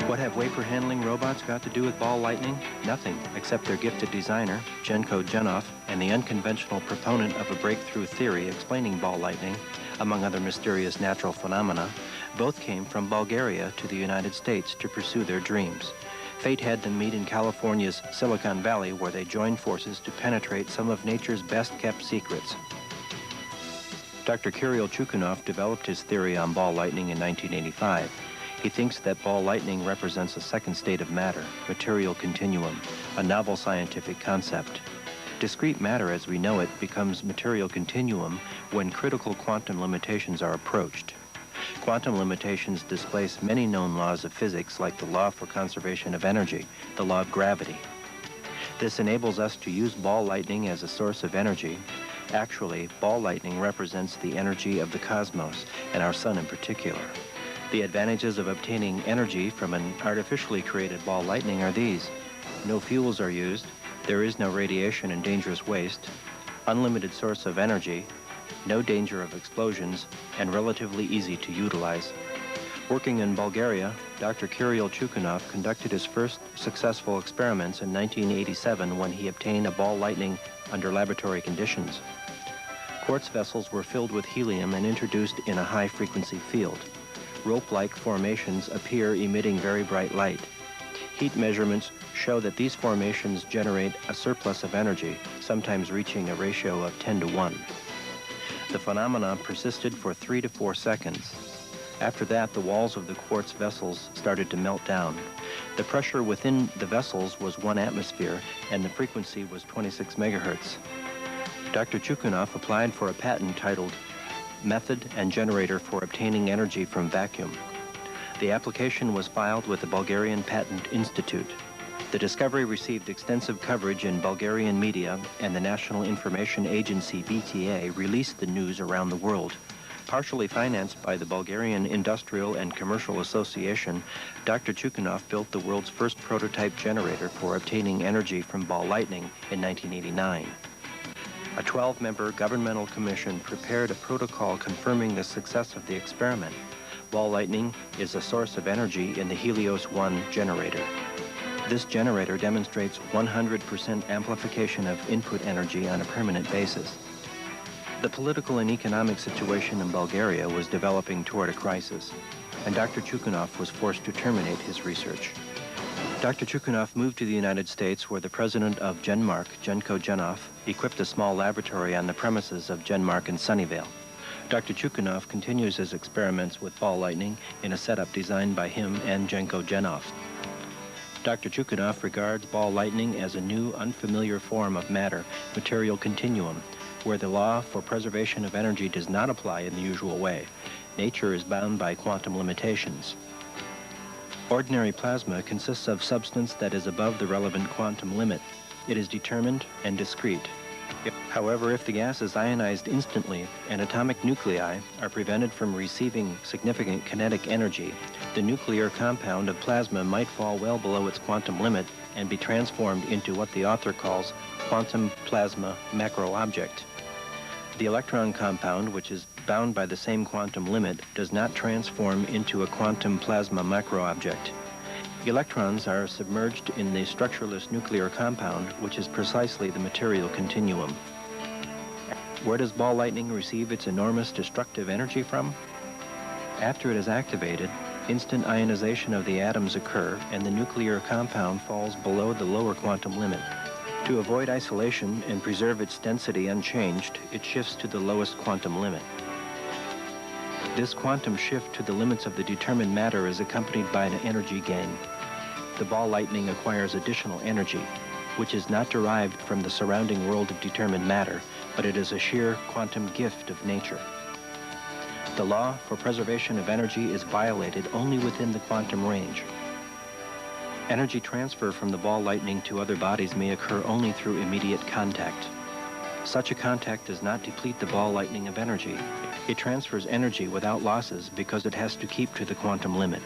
What have wafer handling robots got to do with ball lightning? Nothing, except their gifted designer, Jenko Genov, and the unconventional proponent of a breakthrough theory explaining ball lightning, among other mysterious natural phenomena. Both came from Bulgaria to the United States to pursue their dreams. Fate had them meet in California's Silicon Valley, where they joined forces to penetrate some of nature's best-kept secrets. Dr. Kirill Chukunov developed his theory on ball lightning in 1985. He thinks that ball lightning represents a second state of matter, material continuum, a novel scientific concept. Discrete matter as we know it becomes material continuum when critical quantum limitations are approached. Quantum limitations displace many known laws of physics, like the law for conservation of energy, the law of gravity. This enables us to use ball lightning as a source of energy. Actually, ball lightning represents the energy of the cosmos, and our sun in particular. The advantages of obtaining energy from an artificially created ball lightning are these: no fuels are used, there is no radiation and dangerous waste, unlimited source of energy, no danger of explosions, and relatively easy to utilize. Working in Bulgaria, Dr. Kirill Chukunov conducted his first successful experiments in 1987 when he obtained a ball lightning under laboratory conditions. Quartz vessels were filled with helium and introduced in a high-frequency field. Rope-like formations appear emitting very bright light. Heat measurements show that these formations generate a surplus of energy, sometimes reaching a ratio of 10 to 1. The phenomenon persisted for 3 to 4 seconds. After that, the walls of the quartz vessels started to melt down. The pressure within the vessels was 1 atmosphere, and the frequency was 26 megahertz. Dr. Chukunov applied for a patent titled Method and Generator for Obtaining Energy from Vacuum. The application was filed with the Bulgarian Patent Institute. The discovery received extensive coverage in Bulgarian media, and the National Information Agency, BTA, released the news around the world. Partially financed by the Bulgarian Industrial and Commercial Association, Dr. Chukunov built the world's first prototype generator for obtaining energy from ball lightning in 1989. A 12-member governmental commission prepared a protocol confirming the success of the experiment. Ball lightning is a source of energy in the Helios-1 generator. This generator demonstrates 100% amplification of input energy on a permanent basis. The political and economic situation in Bulgaria was developing toward a crisis, and Dr. Chukunov was forced to terminate his research. Dr. Chukunov moved to the United States, where the president of Genmark, Jenko Genov, equipped a small laboratory on the premises of Genmark in Sunnyvale. Dr. Chukunov continues his experiments with ball lightning in a setup designed by him and Jenko Genov. Dr. Chukunov regards ball lightning as a new, unfamiliar form of matter, material continuum, where the law for preservation of energy does not apply in the usual way. Nature is bound by quantum limitations. Ordinary plasma consists of substance that is above the relevant quantum limit. It is determined and discrete. However, if the gas is ionized instantly and atomic nuclei are prevented from receiving significant kinetic energy, the nuclear compound of plasma might fall well below its quantum limit and be transformed into what the author calls quantum plasma macro-object. The electron compound, which is bound by the same quantum limit, does not transform into a quantum plasma macro-object. Electrons are submerged in the structureless nuclear compound, which is precisely the material continuum. Where does ball lightning receive its enormous destructive energy from? After it is activated, instant ionization of the atoms occur, and the nuclear compound falls below the lower quantum limit. To avoid isolation and preserve its density unchanged, it shifts to the lowest quantum limit. This quantum shift to the limits of the determined matter is accompanied by an energy gain. The ball lightning acquires additional energy, which is not derived from the surrounding world of determined matter, but it is a sheer quantum gift of nature. The law for preservation of energy is violated only within the quantum range. Energy transfer from the ball lightning to other bodies may occur only through immediate contact. Such a contact does not deplete the ball lightning of energy. It transfers energy without losses because it has to keep to the quantum limit.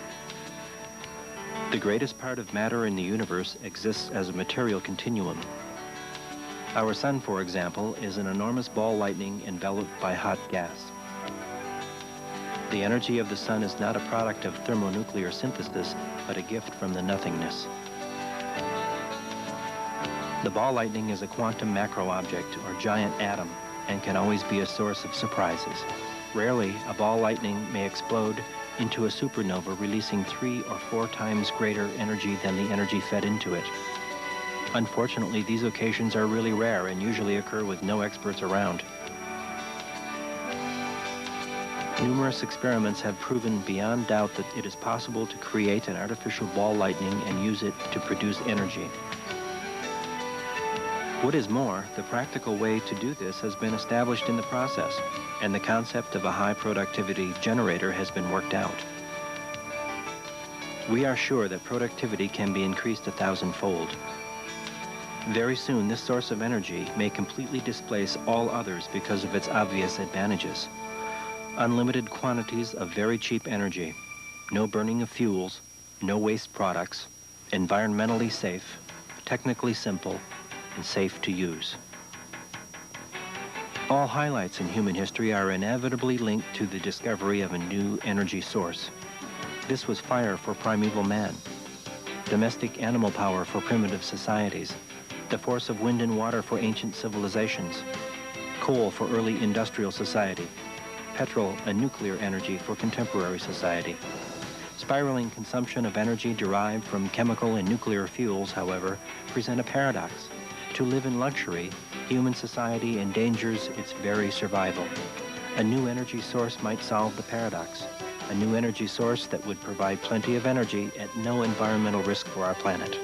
The greatest part of matter in the universe exists as a material continuum. Our sun, for example, is an enormous ball lightning enveloped by hot gas. The energy of the sun is not a product of thermonuclear synthesis, but a gift from the nothingness. The ball lightning is a quantum macro object, or giant atom, and can always be a source of surprises. Rarely, a ball lightning may explode into a supernova, releasing 3 or 4 times greater energy than the energy fed into it. Unfortunately, these occasions are really rare and usually occur with no experts around. Numerous experiments have proven beyond doubt that it is possible to create an artificial ball lightning and use it to produce energy. What is more, the practical way to do this has been established in the process, and the concept of a high productivity generator has been worked out. We are sure that productivity can be increased 1,000-fold. Very soon, this source of energy may completely displace all others because of its obvious advantages. Unlimited quantities of very cheap energy, no burning of fuels, no waste products, environmentally safe, technically simple, and safe to use. All highlights in human history are inevitably linked to the discovery of a new energy source. This was fire for primeval man, domestic animal power for primitive societies, the force of wind and water for ancient civilizations, coal for early industrial society, petrol and nuclear energy for contemporary society. Spiraling consumption of energy derived from chemical and nuclear fuels, however, present a paradox. To live in luxury, human society endangers its very survival. A new energy source might solve the paradox. A new energy source that would provide plenty of energy at no environmental risk for our planet.